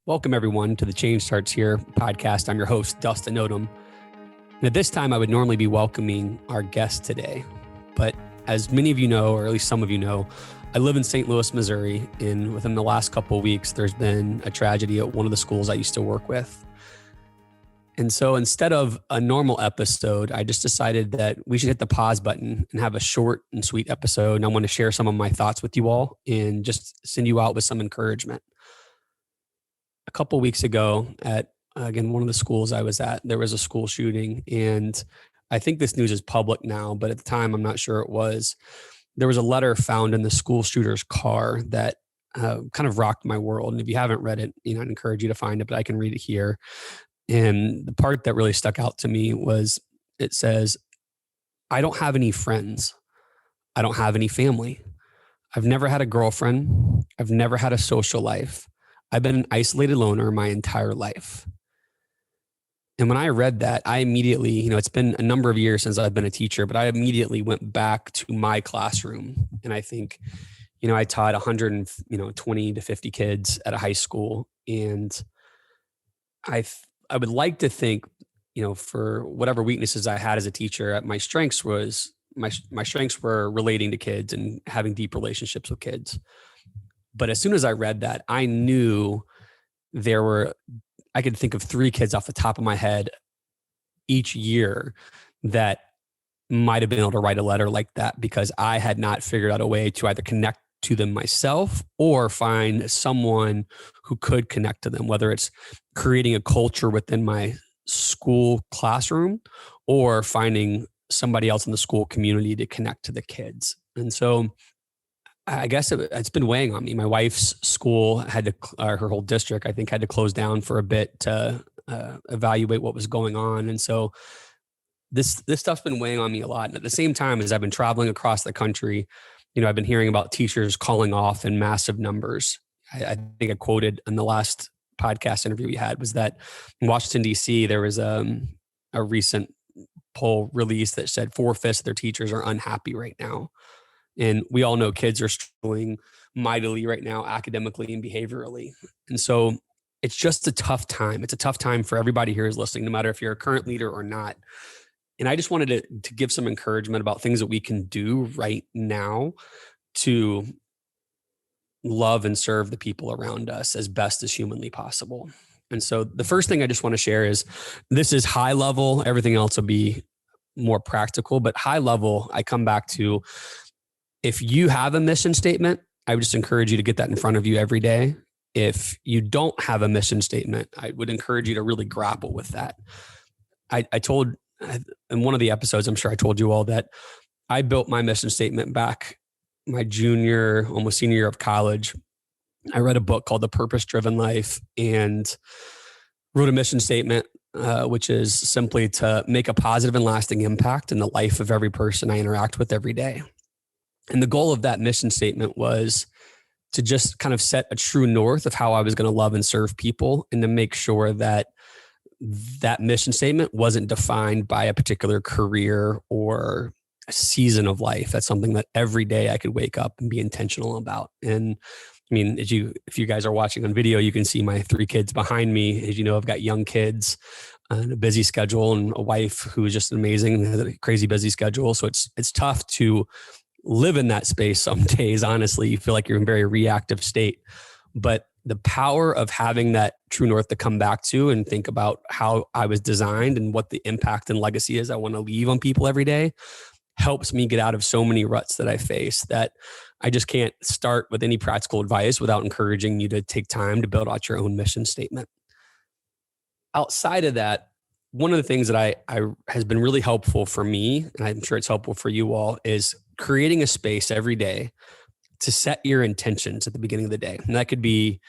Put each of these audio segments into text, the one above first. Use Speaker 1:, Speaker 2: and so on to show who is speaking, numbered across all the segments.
Speaker 1: Welcome, everyone, to the Change Starts Here podcast. I'm your host, Dustin Odham. And at this time, I would normally be welcoming our guest today. But as many of you know, or at least some of you know, I live in St. Louis, Missouri. And within the last couple of weeks, there's been a tragedy at one of the schools I used to work with. And so instead of a normal episode, I just decided that we should hit the pause button and have a short and sweet episode. And I want to share some of my thoughts with you all and just send you out with some encouragement. A couple of weeks ago at, again, one of the schools I was at, there was a school shooting. And I think this news is public now, but at the time, I'm not sure it was. There was a letter found in the school shooter's car that kind of rocked my world. And if you haven't read it, I'd encourage you to find it, but I can read it here. And the part that really stuck out to me was it says, "I don't have any friends. I don't have any family. I've never had a girlfriend. I've never had a social life. I've been an isolated loner my entire life." And when I read that, I immediately, it's been a number of years since I've been a teacher, but I immediately went back to my classroom. And I think, I taught 120 to 50 kids at a high school. And I would like to think, for whatever weaknesses I had as a teacher, my strengths were relating to kids and having deep relationships with kids. But as soon as I read that, I knew I could think of 3 kids off the top of my head each year that might have been able to write a letter like that because I had not figured out a way to either connect to them myself or find someone who could connect to them, whether it's creating a culture within my school classroom or finding somebody else in the school community to connect to the kids. And so I guess it's been weighing on me. My wife's school her whole district, I think, had to close down for a bit to evaluate what was going on. And so this stuff's been weighing on me a lot. And at the same time, as I've been traveling across the country, I've been hearing about teachers calling off in massive numbers. I think I quoted in the last podcast interview we had was that in Washington, D.C., there was a recent poll released that said 4/5 of their teachers are unhappy right now. And we all know kids are struggling mightily right now, academically and behaviorally. And so it's just a tough time. It's a tough time for everybody here who's listening, no matter if you're a current leader or not. And I just wanted to give some encouragement about things that we can do right now to love and serve the people around us as best as humanly possible. And so the first thing I just want to share is this is high level. Everything else will be more practical, but high level, I come back to, if you have a mission statement, I would just encourage you to get that in front of you every day. If you don't have a mission statement, I would encourage you to really grapple with that. I told in one of the episodes, I'm sure I told you all that I built my mission statement back my junior, almost senior year of college. I read a book called The Purpose-Driven Life and wrote a mission statement, which is simply to make a positive and lasting impact in the life of every person I interact with every day. And the goal of that mission statement was to just kind of set a true north of how I was going to love and serve people and to make sure that that mission statement wasn't defined by a particular career or a season of life. That's something that every day I could wake up and be intentional about. And I mean, if you guys are watching on video, you can see my 3 kids behind me. As you know, I've got young kids and a busy schedule and a wife who is just amazing, crazy busy schedule. So it's tough to live in that space some days. Honestly, you feel like you're in a very reactive state, but the power of having that true north to come back to and think about how I was designed and what the impact and legacy is I want to leave on people every day helps me get out of so many ruts that I face that I just can't start with any practical advice without encouraging you to take time to build out your own mission statement. Outside of that, one of the things that I has been really helpful for me, and I'm sure it's helpful for you all, is creating a space every day to set your intentions at the beginning of the day. And that could be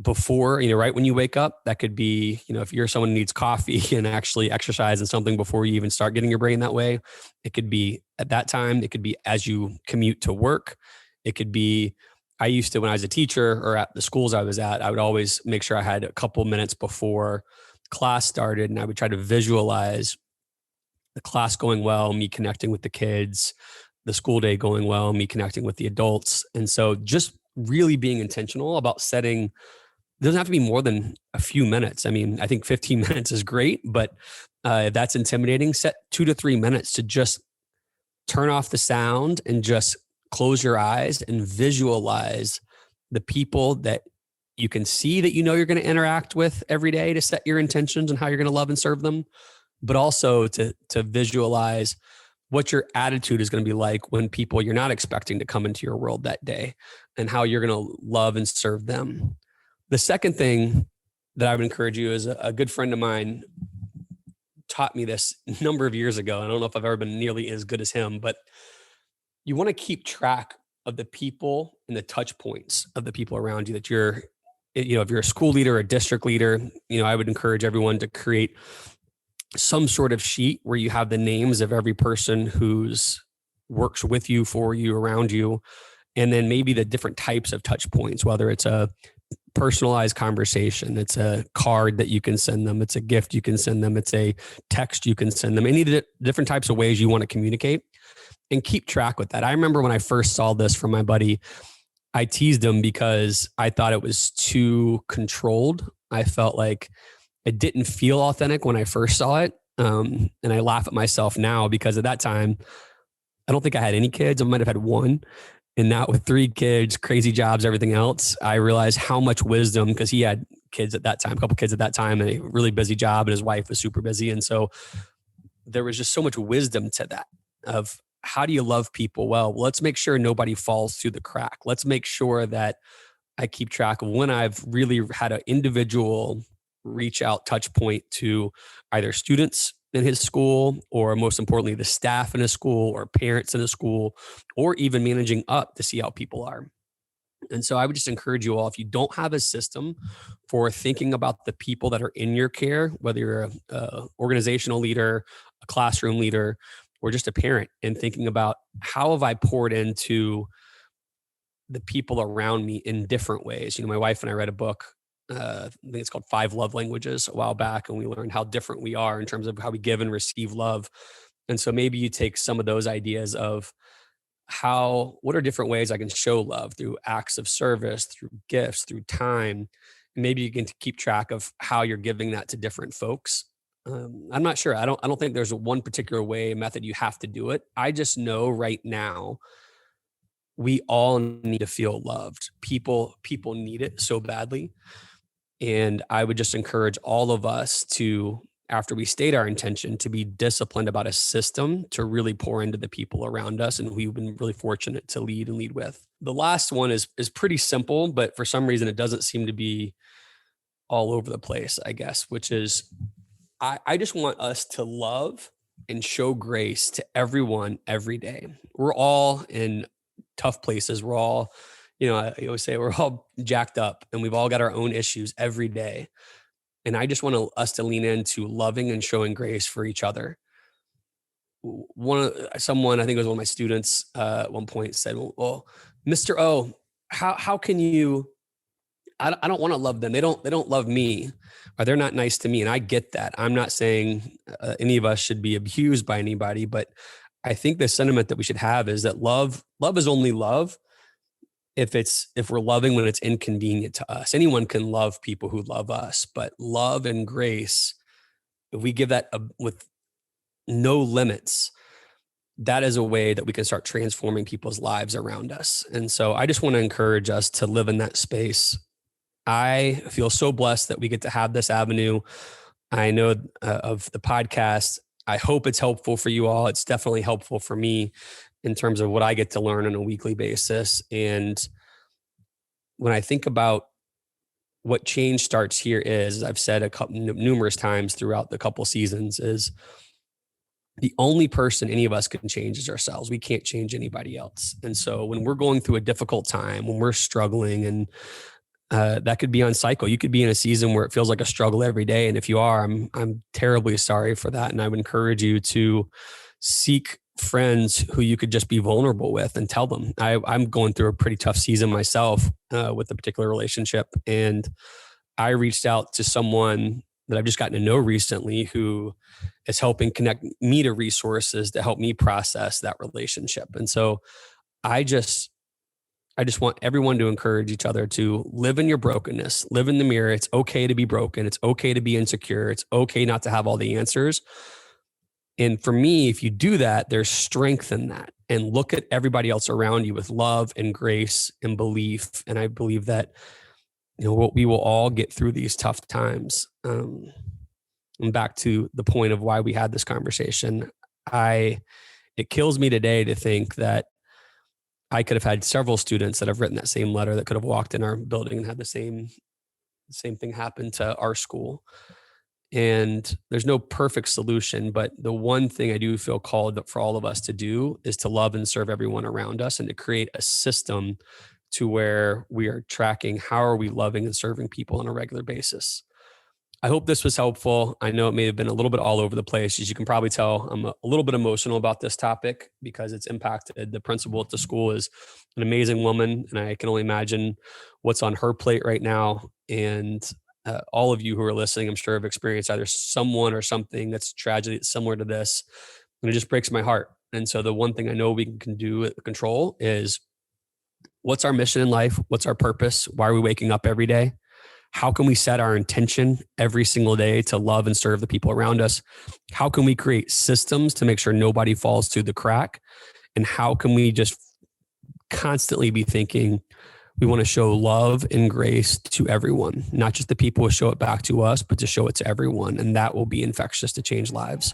Speaker 1: before, right when you wake up. That could be, if you're someone who needs coffee and actually exercise and something before you even start getting your brain that way. It could be at that time. It could be as you commute to work. It could be, I used to, when I was a teacher or at the schools I was at, I would always make sure I had a couple minutes before class started, and I would try to visualize the class going well, me connecting with the kids, the school day going well, me connecting with the adults. And so just really being intentional about setting it doesn't have to be more than a few minutes. I mean, I think 15 minutes is great, but if that's intimidating, set 2 to 3 minutes to just turn off the sound and just close your eyes and visualize the people that you can see that you're going to interact with every day to set your intentions and how you're going to love and serve them, but also to visualize what your attitude is going to be like when people you're not expecting to come into your world that day and how you're going to love and serve them. The second thing that I would encourage you is a good friend of mine taught me this a number of years ago. I don't know if I've ever been nearly as good as him, but you want to keep track of the people and the touch points of the people around you that you're, if you're a school leader or a district leader, I would encourage everyone to create some sort of sheet where you have the names of every person who's works with you, for you, around you, and then maybe the different types of touch points, whether it's a personalized conversation, it's a card that you can send them, it's a gift you can send them, it's a text you can send them, any of the different types of ways you want to communicate, and keep track with that. I remember when I first saw this from my buddy, I teased him because I thought it was too controlled. I felt like it didn't feel authentic when I first saw it. And I laugh at myself now because at that time, I don't think I had any kids. I might have had one. And now with 3 kids, crazy jobs, everything else, I realized how much wisdom, because he had kids at that time, a couple kids at that time, and a really busy job, and his wife was super busy. And so there was just so much wisdom to that of how do you love people? Well, let's make sure nobody falls through the crack. Let's make sure that I keep track of when I've really had an individual reach out touch point to either students in his school, or most importantly, the staff in his school, or parents in his school, or even managing up to see how people are. And so I would just encourage you all, if you don't have a system for thinking about the people that are in your care, whether you're a organizational leader, a classroom leader, or just a parent, and thinking about how have I poured into the people around me in different ways. My wife and I read a book, I think it's called 5 Love Languages, a while back, and we learned how different we are in terms of how we give and receive love. And so maybe you take some of those ideas of what are different ways I can show love through acts of service, through gifts, through time. And maybe you can keep track of how you're giving that to different folks. I'm not sure. I don't think there's one particular method you have to do it. I just know right now we all need to feel loved. People need it so badly. And I would just encourage all of us to, after we state our intention, to be disciplined about a system to really pour into the people around us and who we've been really fortunate to lead with. The last one is pretty simple, but for some reason it doesn't seem to be all over the place, I guess, which is I just want us to love and show grace to everyone every day. We're all in tough places. We're all, I always say we're all jacked up and we've all got our own issues every day. And I just want us to lean into loving and showing grace for each other. Someone, I think it was one of my students at one point said, well, Mr. O, how can you, I don't want to love them. They don't love me, or they're not nice to me. And I get that. I'm not saying any of us should be abused by anybody, but I think the sentiment that we should have is that love is only love if we're loving when it's inconvenient to us. Anyone can love people who love us, but love and grace, if we give that with no limits, that is a way that we can start transforming people's lives around us. And so I just want to encourage us to live in that space. I feel so blessed that we get to have this avenue. I know of the podcast. I hope it's helpful for you all. It's definitely helpful for me in terms of what I get to learn on a weekly basis. And when I think about what change starts here is, as I've said numerous times throughout the couple seasons, is the only person any of us can change is ourselves. We can't change anybody else. And so when we're going through a difficult time, when we're struggling, and that could be on cycle. You could be in a season where it feels like a struggle every day. And if you are, I'm terribly sorry for that. And I would encourage you to seek friends who you could just be vulnerable with and tell them. I'm going through a pretty tough season myself with a particular relationship. And I reached out to someone that I've just gotten to know recently who is helping connect me to resources to help me process that relationship. And so I I just want everyone to encourage each other to live in your brokenness, live in the mirror. It's okay to be broken. It's okay to be insecure. It's okay not to have all the answers. And for me, if you do that, there's strength in that. And look at everybody else around you with love and grace and belief. And I believe that, we will all get through these tough times. And back to the point of why we had this conversation, it kills me today to think that I could have had several students that have written that same letter that could have walked in our building and had the same thing happen to our school. And there's no perfect solution, but the one thing I do feel called for all of us to do is to love and serve everyone around us and to create a system to where we are tracking how are we loving and serving people on a regular basis. I hope this was helpful. I know it may have been a little bit all over the place. As you can probably tell, I'm a little bit emotional about this topic because it's impacted. The principal at the school is an amazing woman, and I can only imagine what's on her plate right now. And all of you who are listening, I'm sure have experienced either someone or something that's tragedy similar to this. And it just breaks my heart. And so the one thing I know we can do control is, what's our mission in life? What's our purpose? Why are we waking up every day? How can we set our intention every single day to love and serve the people around us? How can we create systems to make sure nobody falls through the crack? And how can we just constantly be thinking we want to show love and grace to everyone, not just the people who show it back to us, but to show it to everyone. And that will be infectious to change lives.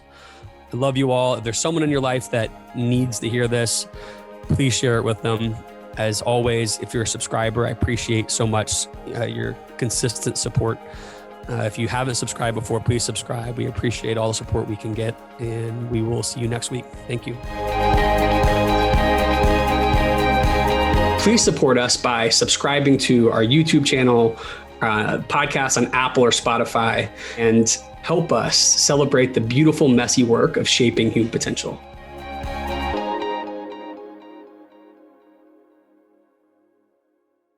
Speaker 1: I love you all. If there's someone in your life that needs to hear this, please share it with them. As always, if you're a subscriber, I appreciate so much your consistent support. If you haven't subscribed before, please subscribe. We appreciate all the support we can get, and we will see you next week. Thank you. Please support us by subscribing to our YouTube channel, podcast on Apple or Spotify, and help us celebrate the beautiful, messy work of shaping human potential.